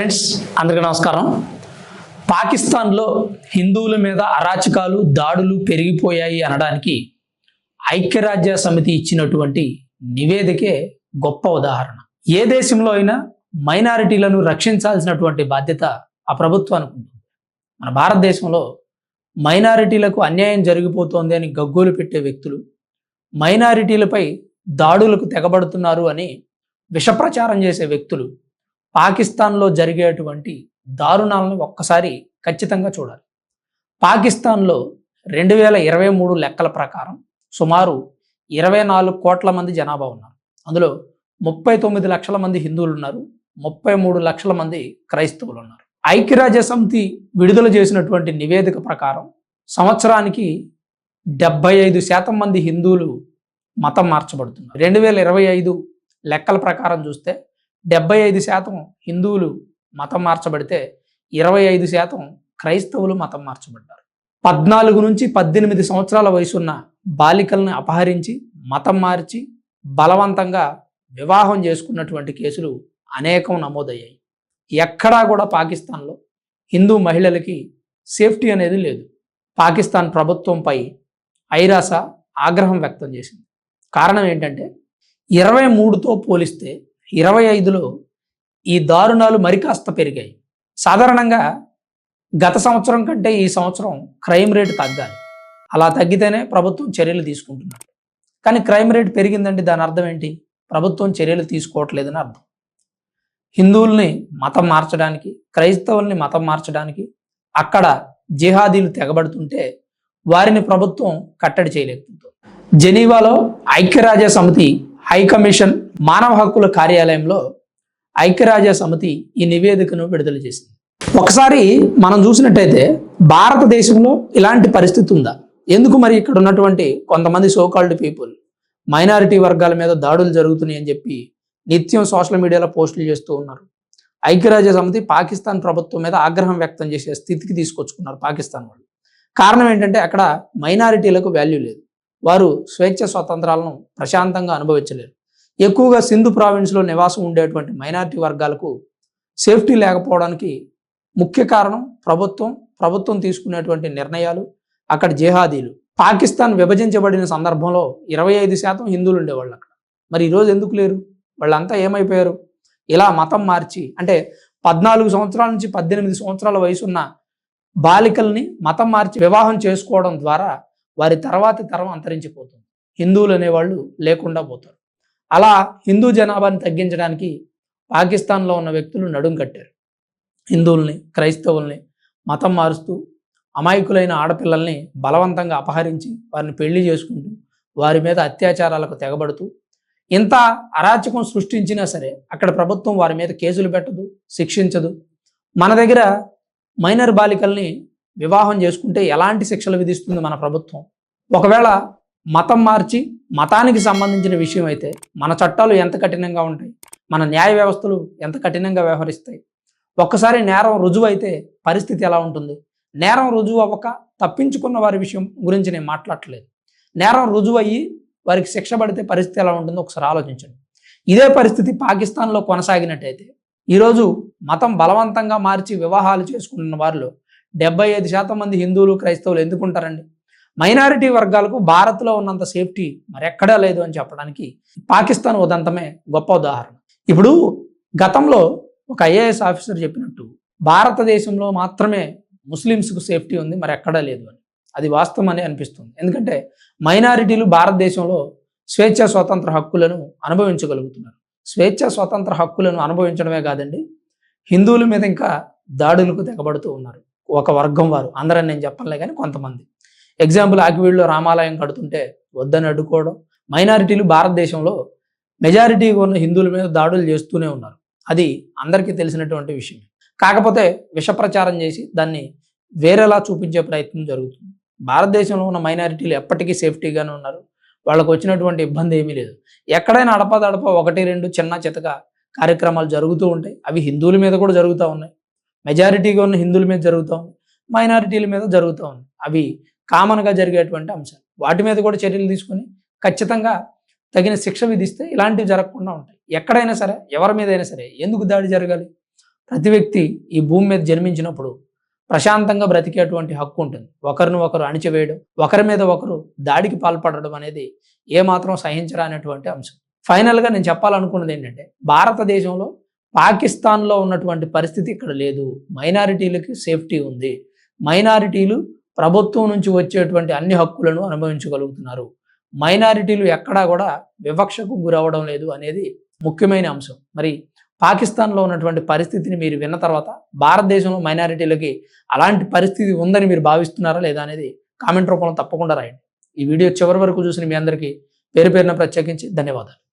Friends అందరికీ నమస్కారం. పాకిస్తాన్లో హిందువుల మీద అరాచకాలు దాడులు పెరిగిపోయాయి అనడానికి ఐక్యరాజ్య సమితి ఇచ్చినటువంటి నివేదికే గొప్ప ఉదాహరణ. ఏ దేశంలో అయినా మైనారిటీలను రక్షించాల్సినటువంటి బాధ్యత ఆ ప్రభుత్వానికి ఉంటుంది. మన భారతదేశంలో మైనారిటీలకు అన్యాయం జరిగిపోతోంది అని గగ్గోలు పెట్టే వ్యక్తులు మైనారిటీలపై దాడులకు తెగబడుతున్నారు అని విషప్రచారం చేసే వ్యక్తులు పాకిస్తాన్లో జరిగేటువంటి దారుణాలను ఒక్కసారి ఖచ్చితంగా చూడాలి. పాకిస్తాన్లో 2023 లెక్కల ప్రకారం సుమారు 24 కోట్ల మంది జనాభా ఉన్నారు. అందులో 39 లక్షల మంది హిందువులు ఉన్నారు, 33 లక్షల మంది క్రైస్తవులు ఉన్నారు. ఐక్యరాజ్య సమితి విడుదల చేసినటువంటి నివేదిక ప్రకారం సంవత్సరానికి 75% మంది హిందువులు మతం మార్చబడుతున్నారు. 2025 లెక్కల ప్రకారం చూస్తే 75% హిందువులు మతం మార్చబడితే 25% క్రైస్తవులు మతం మార్చబడ్డారు. 14 నుంచి 18 సంవత్సరాల వయసున్న బాలికలను అపహరించి మతం మార్చి బలవంతంగా వివాహం చేసుకున్నటువంటి కేసులు అనేకం నమోదయ్యాయి. ఎక్కడా కూడా పాకిస్తాన్లో హిందూ మహిళలకి సేఫ్టీ అనేది లేదు. పాకిస్తాన్ ప్రభుత్వంపై ఐరాస ఆగ్రహం వ్యక్తం చేసింది. కారణం ఏంటంటే 23తో పోలిస్తే 25లో ఈ దారుణాలు మరి కాస్త పెరిగాయి. సాధారణంగా గత సంవత్సరం కంటే ఈ సంవత్సరం క్రైమ్ రేటు తగ్గాలి. అలా తగ్గితేనే ప్రభుత్వం చర్యలు తీసుకుంటున్నారు. కానీ క్రైమ్ రేట్ పెరిగిందంటే దాని అర్థం ఏంటి? ప్రభుత్వం చర్యలు తీసుకోవట్లేదని అర్థం. హిందువుల్ని మతం మార్చడానికి, క్రైస్తవుల్ని మతం మార్చడానికి అక్కడ జిహాదీలు తెగబడుతుంటే వారిని ప్రభుత్వం కట్టడి చేయలేకపోతుంది. జెనీవాలో ఐక్యరాజ్య సమితి హై కమిషన్ మానవ హక్కుల కార్యాలయంలో ఐక్యరాజ్య సమితి ఈ నివేదికను విడుదల చేసింది. ఒకసారి మనం చూసినట్టయితే భారతదేశంలో ఇలాంటి పరిస్థితి ఉందా? ఎందుకు మరి ఇక్కడ ఉన్నటువంటి కొంతమంది సోకాల్డ్ పీపుల్ మైనారిటీ వర్గాల మీద దాడులు జరుగుతున్నాయి అని చెప్పి నిత్యం సోషల్ మీడియాలో పోస్టులు చేస్తూ ఉన్నారు. ఐక్యరాజ్య సమితి పాకిస్తాన్ ప్రభుత్వం మీద ఆగ్రహం వ్యక్తం చేసే స్థితికి తీసుకొచ్చుకున్నారు పాకిస్తాన్ వాళ్ళు. కారణం ఏంటంటే అక్కడ మైనారిటీలకు వాల్యూ లేదు. వారు స్వేచ్ఛ స్వాతంత్రాలను ప్రశాంతంగా అనుభవించలేరు. ఎక్కువగా సింధు ప్రావిన్స్లో నివాసం ఉండేటువంటి మైనారిటీ వర్గాలకు సేఫ్టీ లేకపోవడానికి ముఖ్య కారణం ప్రభుత్వం తీసుకునేటువంటి నిర్ణయాలు, అక్కడ జిహాదీలు. పాకిస్తాన్ విభజించబడిన సందర్భంలో 25% హిందువులు ఉండేవాళ్ళు అక్కడ. మరి ఈరోజు ఎందుకు లేరు? వాళ్ళంతా ఏమైపోయారు? ఇలా మతం మార్చి, అంటే 14 సంవత్సరాల నుంచి 18 సంవత్సరాల వయసున్న బాలికల్ని మతం మార్చి వివాహం చేసుకోవడం ద్వారా వారి తర్వాతి తరం అంతరించిపోతుంది. హిందువులు అనేవాళ్ళు లేకుండా పోతారు. అలా హిందూ జనాభాని తగ్గించడానికి పాకిస్తాన్లో ఉన్న వ్యక్తులు నడుం కట్టారు. హిందువుల్ని, క్రైస్తవుల్ని మతం మారుస్తూ అమాయకులైన ఆడపిల్లల్ని బలవంతంగా అపహరించి వారిని పెళ్లి చేసుకుంటూ వారి మీద అత్యాచారాలకు తెగబడుతూ ఇంత అరాచకం సృష్టించినా సరే అక్కడ ప్రభుత్వం వారి మీద కేసులు పెట్టదు, శిక్షించదు. మన దగ్గర మైనర్ బాలికల్ని వివాహం చేసుకుంటే ఎలాంటి శిక్షలు విధిస్తుంది మన ప్రభుత్వం? ఒకవేళ మతం మార్చి మతానికి సంబంధించిన విషయం అయితే మన చట్టాలు ఎంత కఠినంగా ఉంటాయి, మన న్యాయ వ్యవస్థలు ఎంత కఠినంగా వ్యవహరిస్తాయి. ఒక్కసారి నేరం రుజువు అయితే పరిస్థితి ఎలా ఉంటుంది? నేరం రుజువు అవ్వక తప్పించుకున్న వారి విషయం గురించి నేను మాట్లాడట్లేదు. నేరం రుజువు అయ్యి వారికి శిక్ష పడితే పరిస్థితి ఎలా ఉంటుందో ఒకసారి ఆలోచించండి. ఇదే పరిస్థితి పాకిస్తాన్లో కొనసాగినట్టయితే ఈరోజు మతం బలవంతంగా మార్చి వివాహాలు చేసుకుంటున్న వారిలో 75% మంది హిందువులు, క్రైస్తవులు ఎందుకుంటారండి? మైనారిటీ వర్గాలకు భారత్లో ఉన్నంత సేఫ్టీ మరెక్కడా లేదు అని చెప్పడానికి పాకిస్తాన్ ఉదంతమే గొప్ప ఉదాహరణ. ఇప్పుడు గతంలో ఒక ఐఏఎస్ ఆఫీసర్ చెప్పినట్టు భారతదేశంలో మాత్రమే ముస్లిమ్స్కు సేఫ్టీ ఉంది, మరి ఎక్కడా లేదు అని. అది వాస్తవం అని అనిపిస్తుంది. ఎందుకంటే మైనారిటీలు భారతదేశంలో స్వేచ్ఛ స్వాతంత్ర హక్కులను అనుభవించగలుగుతున్నారు. స్వేచ్ఛ స్వాతంత్ర హక్కులను అనుభవించడమే కాదండి, హిందువుల మీద ఇంకా దాడులకు తెగబడుతూ ఉన్నారు. ఒక వర్గం వారు, అందరని నేను చెప్పలే కానీ కొంతమంది. ఎగ్జాంపుల్, ఆకివీడులో రామాలయం కడుతుంటే వద్దని అడ్డుకోవడం. మైనారిటీలు భారతదేశంలో మెజారిటీగా ఉన్న హిందువుల మీద దాడులు చేస్తూనే ఉన్నారు. అది అందరికీ తెలిసినటువంటి విషయం. కాకపోతే విషప్రచారం చేసి దాన్ని వేరేలా చూపించే ప్రయత్నం జరుగుతుంది. భారతదేశంలో ఉన్న మైనారిటీలు ఎప్పటికీ సేఫ్టీగానే ఉన్నారు. వాళ్ళకు వచ్చినటువంటి ఇబ్బంది ఏమీ లేదు. ఎక్కడైనా అడపదడప 1-2 చిన్న చితక కార్యక్రమాలు జరుగుతూ ఉంటాయి. అవి హిందువుల మీద కూడా జరుగుతూ ఉన్నాయి. మెజారిటీగా ఉన్న హిందువుల మీద జరుగుతూ ఉంది, మైనారిటీల మీద జరుగుతూ ఉంది. అవి కామన్గా జరిగేటువంటి అంశాలు. వాటి మీద కూడా చర్యలు తీసుకొని ఖచ్చితంగా తగిన శిక్ష విధిస్తే ఇలాంటివి జరగకుండా ఉంటాయి. ఎక్కడైనా సరే, ఎవరి మీద అయినా సరే ఎందుకు దాడి జరగాలి? ప్రతి వ్యక్తి ఈ భూమి మీద జన్మించినప్పుడు ప్రశాంతంగా బ్రతికేటువంటి హక్కు ఉంటుంది. ఒకరిని ఒకరు అణిచివేయడం, ఒకరి మీద ఒకరు దాడికి పాల్పడడం అనేది ఏమాత్రం సహించరానటువంటి అంశం. ఫైనల్గా నేను చెప్పాలనుకున్నది ఏంటంటే, భారతదేశంలో పాకిస్తాన్లో ఉన్నటువంటి పరిస్థితి ఇక్కడ లేదు. మైనారిటీలకి సేఫ్టీ ఉంది. మైనారిటీలు ప్రభుత్వం నుంచి వచ్చేటువంటి అన్ని హక్కులను అనుభవించగలుగుతున్నారు. మైనారిటీలు ఎక్కడా కూడా వివక్షకు గురవడం లేదు అనేది ముఖ్యమైన అంశం. మరి పాకిస్తాన్లో ఉన్నటువంటి పరిస్థితిని మీరు విన్న తర్వాత భారతదేశంలో మైనారిటీలకి అలాంటి పరిస్థితి ఉందని మీరు భావిస్తున్నారా లేదా అనేది కామెంట్ రూపంలో తప్పకుండా రాయండి. ఈ వీడియో చివరి వరకు చూసిన మీ అందరికీ పేరు పేరున ప్రత్యేకించి ధన్యవాదాలు.